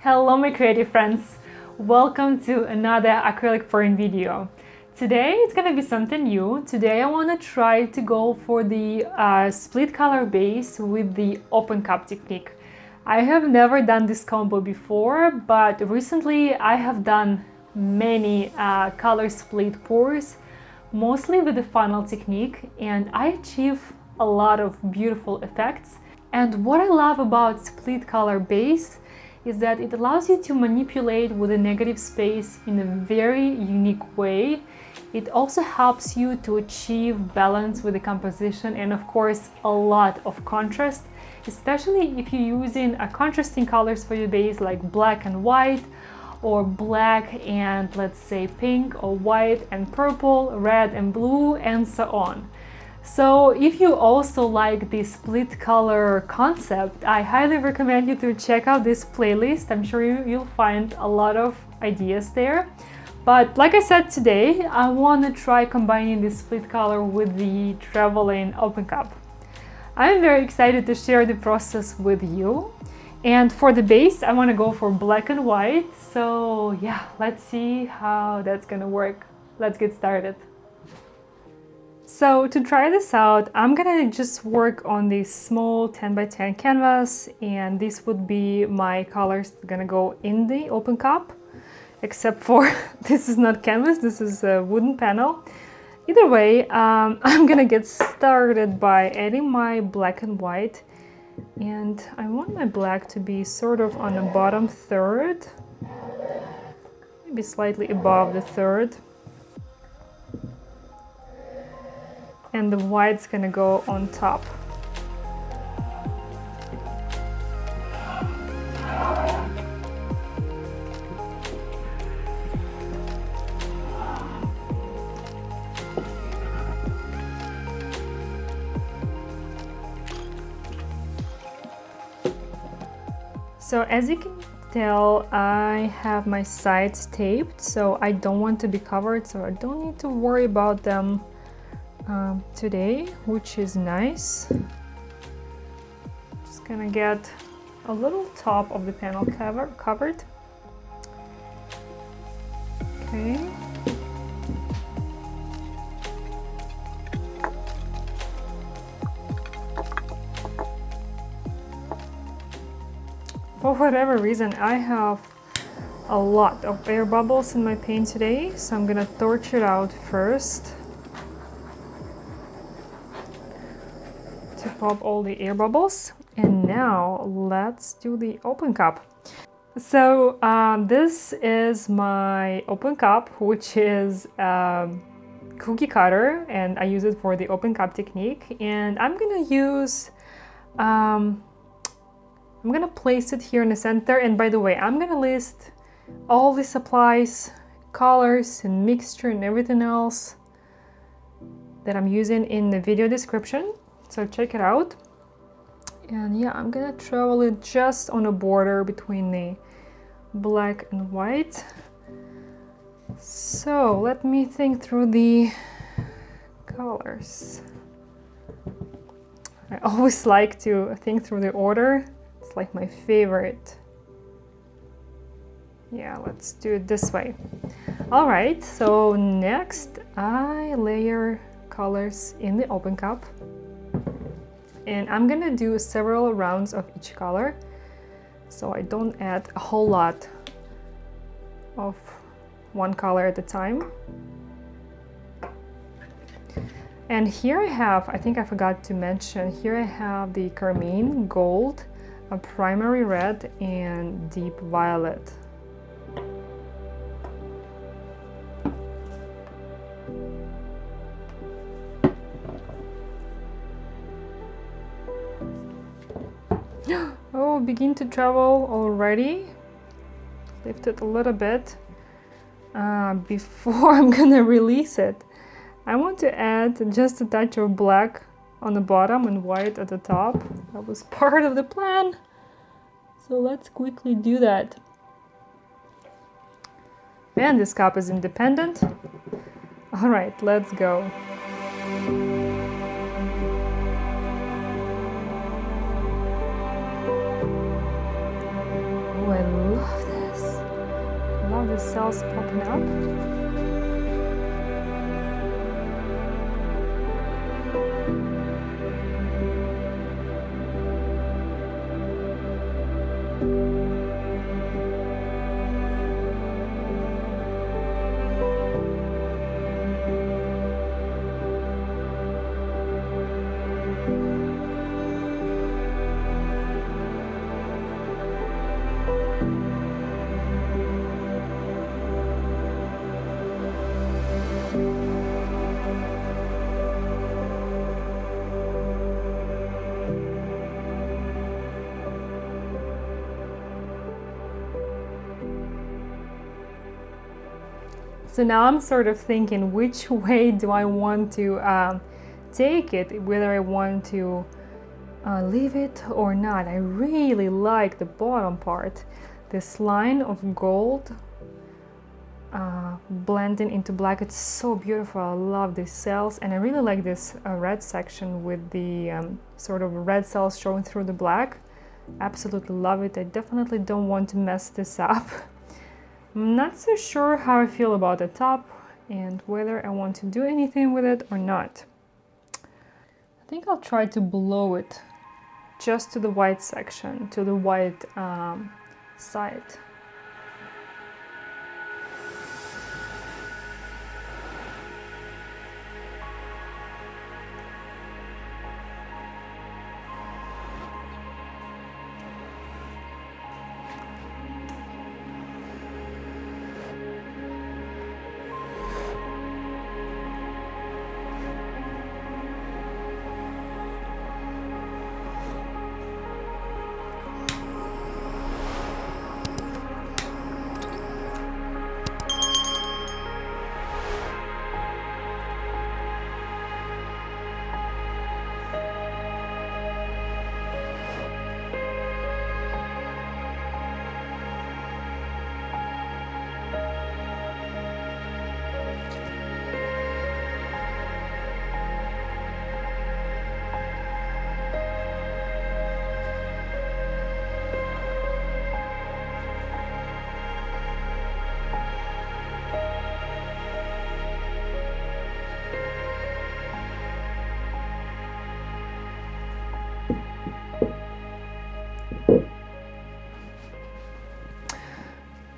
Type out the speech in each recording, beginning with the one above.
Hello my creative friends! Welcome to another acrylic pouring video. Today it's gonna be something new. Today I want to try to go for the split color base with the open cup technique. I have never done this combo before, but recently I have done many color split pours, mostly with the funnel technique, and I achieve a lot of beautiful effects. And what I love about split color base is that it allows you to manipulate with a negative space in a very unique way. It also helps you to achieve balance with the composition and of course a lot of contrast, especially if you're using contrasting colors for your base like black and white, or black and let's say pink, or white and purple, red and blue, and so on. So if you also like the split color concept, I highly recommend you to check out this playlist. I'm sure you'll find a lot of ideas there. But like I said, today I want to try combining the split color with the traveling open cup. I'm very excited to share the process with you. And for the base, I want to go for black and white. So yeah, let's see how that's gonna work. Let's get started. So to try this out, I'm gonna just work on this small 10 by 10 canvas, and this would be my colors gonna go in the open cup, except for this is not canvas, this is a wooden panel. Either way, I'm gonna get started by adding my black and white, and I want my black to be sort of on the bottom third, maybe slightly above the third. And the white's gonna go on top. So as you can tell, I have my sides taped, so I don't want to be covered, so I don't need to worry about them today, which is nice. Just gonna get a little top of the panel covered. Okay. For whatever reason, I have a lot of air bubbles in my paint today, so I'm gonna torch it out first to pop all the air bubbles. And now let's do the open cup. So this is my open cup, which is cookie cutter, and I use it for the open cup technique. And I'm gonna use I'm gonna place it here in the center. And by the way, I'm gonna list all the supplies, colors and mixture and everything else that I'm using in the video description, so check it out. And yeah, I'm gonna travel it just on a border between the black and white. So let me think through the colors. I always like to think through the order. It's like my favorite. Yeah, let's do it this way. All right, so next I layer colors in the open cup. And I'm gonna do several rounds of each color, so I don't add a whole lot of one color at a time. And here I have, I think I forgot to mention, here I have the carmine, gold, a primary red, and deep violet. Oh, begin to travel already. Lift it a little bit before I'm gonna release it. I want to add just a touch of black on the bottom and white at the top. That was part of the plan. So let's quickly do that. Man, this cup is independent. All right, let's go. Oh, I love cells popping up. So now I'm sort of thinking, which way do I want to take it, whether I want to leave it or not. I really like the bottom part, this line of gold blending into black. It's so beautiful. I love these cells, and I really like this red section with the sort of red cells showing through the black. Absolutely love it. I definitely don't want to mess this up. I'm not so sure how I feel about the top and whether I want to do anything with it or not. I think I'll try to blow it just to the white section, to the white side.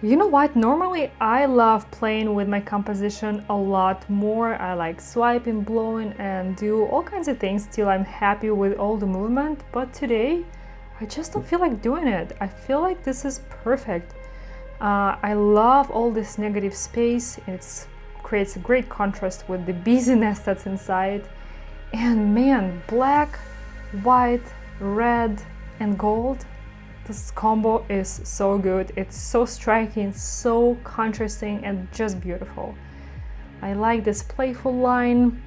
You know what? Normally I love playing with my composition a lot more. I like swiping, blowing, and do all kinds of things till I'm happy with all the movement. But today, I just don't feel like doing it. I feel like this is perfect. I love all this negative space. It creates a great contrast with the busyness that's inside. And man, black, white, red, and gold. This combo is so good. It's so striking, so contrasting, and just beautiful. I like this playful line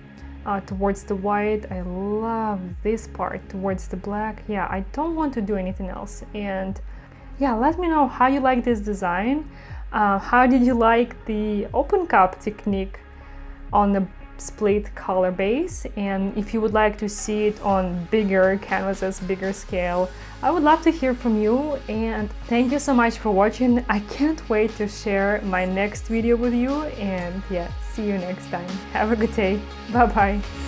towards the white. I love this part towards the black. Yeah, I don't want to do anything else. And yeah, let me know how you like this design. How did you like the open cup technique on the split color base? And if you would like to see it on bigger canvases, bigger scale, I would love to hear from you. And thank you so much for watching. I can't wait to share my next video with you, and yeah, see you next time. Have a good day. Bye bye.